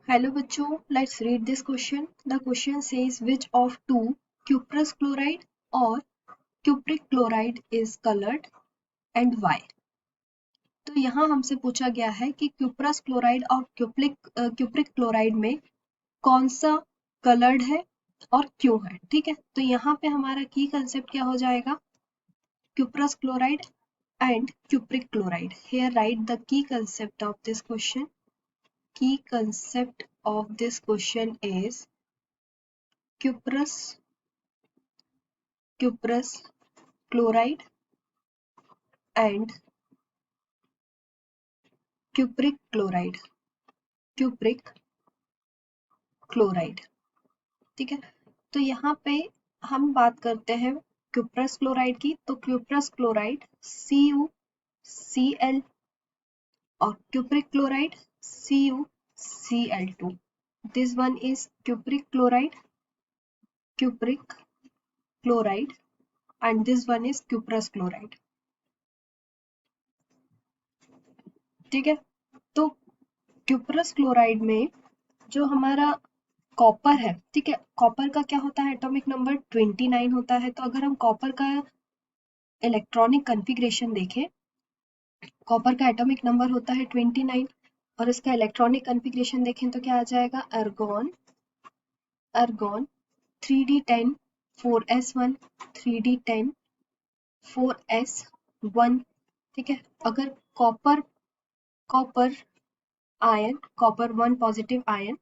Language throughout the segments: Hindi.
Hello बच्चों, let's read this question. The question says which of two cuprous chloride or cupric chloride is colored and why? तो यहाँ हमसे पूछा गया है कि क्यूप्रस क्लोराइड और क्यूप्रिक क्लोराइड में कौन सा कलर्ड है और क्यों है. ठीक है, तो यहाँ पे हमारा की कंसेप्ट क्या हो जाएगा, cuprous chloride and cupric chloride. Here write the key concept of this question. Key concept of this question is cuprous chloride and cupric chloride. ठीक है, तो यहाँ पे हम बात करते हैं क्यूप्रस क्लोराइड की. तो क्यूप्रस क्लोराइड CuCl और cupric chloride CuCl2. This one is cupric chloride and this one is cuprous chloride. ठीक है, तो क्यूप्रस क्लोराइड में जो हमारा कॉपर है, ठीक है, कॉपर का क्या होता है, एटॉमिक नंबर 29 होता है. तो अगर हम कॉपर का इलेक्ट्रॉनिक कॉन्फ़िगरेशन देखें, कॉपर का एटॉमिक नंबर होता है 29 और इसका इलेक्ट्रॉनिक कॉन्फ़िगरेशन देखें तो क्या आ जाएगा, अर्गॉन 3d10 4s1 3d10 4s1. ठीक है, अगर कॉपर 1 पॉजिटिव आयन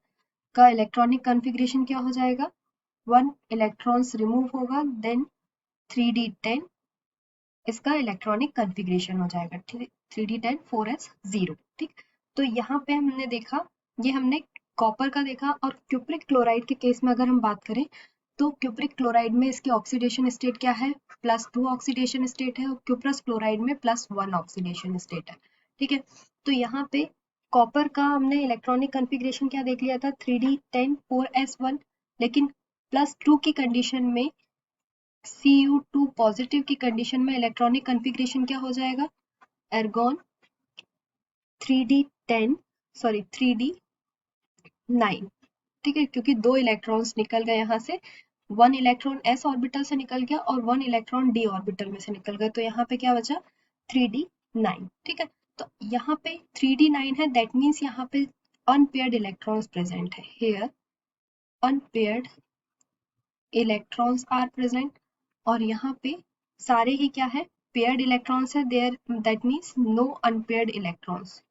का इलेक्ट्रॉनिक कॉन्फ़िगरेशन क्या हो जाएगा, 1 इलेक्ट्रॉन्स रिमूव होगा, देन 3d10 इसका इलेक्ट्रॉनिक कॉन्फ़िगरेशन हो जाएगा 3d10 4s0. ठीक, तो यहाँ पे हमने देखा, ये हमने कॉपर का देखा. और क्यूप्रिक क्लोराइड के केस में अगर हम बात करें तो क्यूप्रिक क्लोराइड में इसकी ऑक्सीडेशन स्टेट क्या है, +2 ऑक्सीडेशन स्टेट है और क्यूप्रस क्लोराइड में +1 ऑक्सीडेशन स्टेट है. ठीक है, तो यहाँ पे कॉपर का हमने इलेक्ट्रॉनिक कॉन्फ़िगरेशन क्या देख लिया था, 3d10 4s1, लेकिन +2 की कंडीशन में Cu2 पॉजिटिव की कंडीशन में इलेक्ट्रॉनिक कॉन्फ़िगरेशन क्या हो जाएगा, एर्गॉन 3d9. ठीक है, क्योंकि 2 इलेक्ट्रॉन्स निकल गए यहाँ से, 1 इलेक्ट्रॉन s ऑर्बिटल से निकल गया और 1 इलेक्ट्रॉन d ऑर्बिटल में से निकल गए, तो यहाँ पे क्या बचा 3d9. ठीक है, तो यहाँ पे 3d9 है, दैट मीन्स यहाँ पे अनपेयर्ड इलेक्ट्रॉन्स प्रेजेंट है. Here unpaired electrons are present और यहाँ पे सारे ही क्या है, पेयर्ड इलेक्ट्रॉन्स है there, that means no unpaired electrons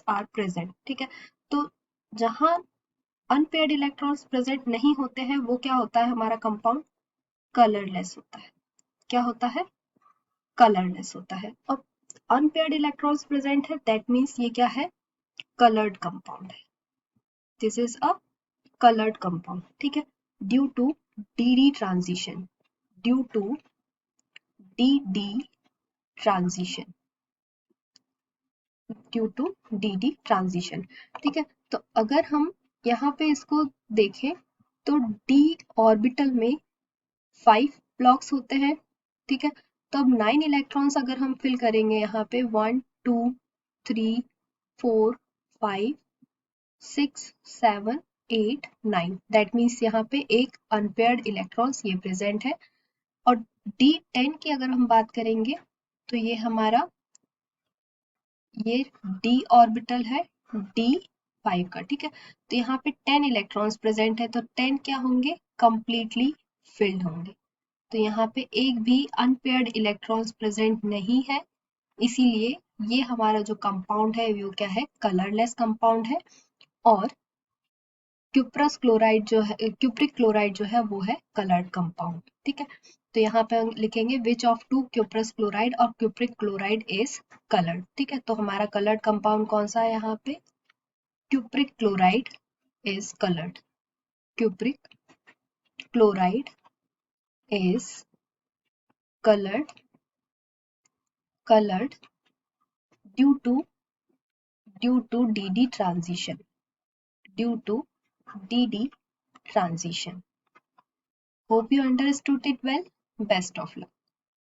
are present. ठीक है, तो जहाँ अनपेयर्ड इलेक्ट्रॉन्स प्रेजेंट नहीं होते हैं वो क्या होता है, हमारा कंपाउंड कलरलेस होता है. क्या होता है, कलरलेस होता है. और अनपेयर्ड इलेक्ट्रॉन्स प्रेजेंट है, दैट मीन्स ये क्या है, कलर्ड कंपाउंड है. This is a colored compound. ठीक है, due to DD transition. ठीक है, तो अगर हम यहाँ पे इसको देखें तो d ऑर्बिटल में 5 ब्लॉक्स होते हैं. ठीक है, तो अब 9 इलेक्ट्रॉन्स अगर हम फिल करेंगे यहाँ पे 1 2 3 4 5 6 7 8 9, दैट मीन्स यहाँ पे एक अनपेयर्ड इलेक्ट्रॉन्स ये प्रेजेंट है. और D10 की अगर हम बात करेंगे तो ये हमारा ये d ऑर्बिटल है D5 का. ठीक है, तो यहाँ पे 10 इलेक्ट्रॉन्स प्रेजेंट है, तो 10 क्या होंगे, कंप्लीटली फिल्ड होंगे. तो यहाँ पे एक भी अनपेयर्ड इलेक्ट्रॉन्स प्रेजेंट नहीं है, इसीलिए ये हमारा जो कंपाउंड है वो क्या है, कलरलेस कंपाउंड है. और क्यूप्रिक क्लोराइड जो है वो है कलर्ड कंपाउंड. ठीक है, तो यहाँ पे हम लिखेंगे which of two cuprous chloride और क्यूप्रिक क्लोराइड इज कलर्ड. ठीक है, तो हमारा कलर्ड कंपाउंड कौन सा है, यहाँ पे cupric chloride is coloured. Cupric chloride is coloured due to DD transition. Hope you understood it well. Best of luck.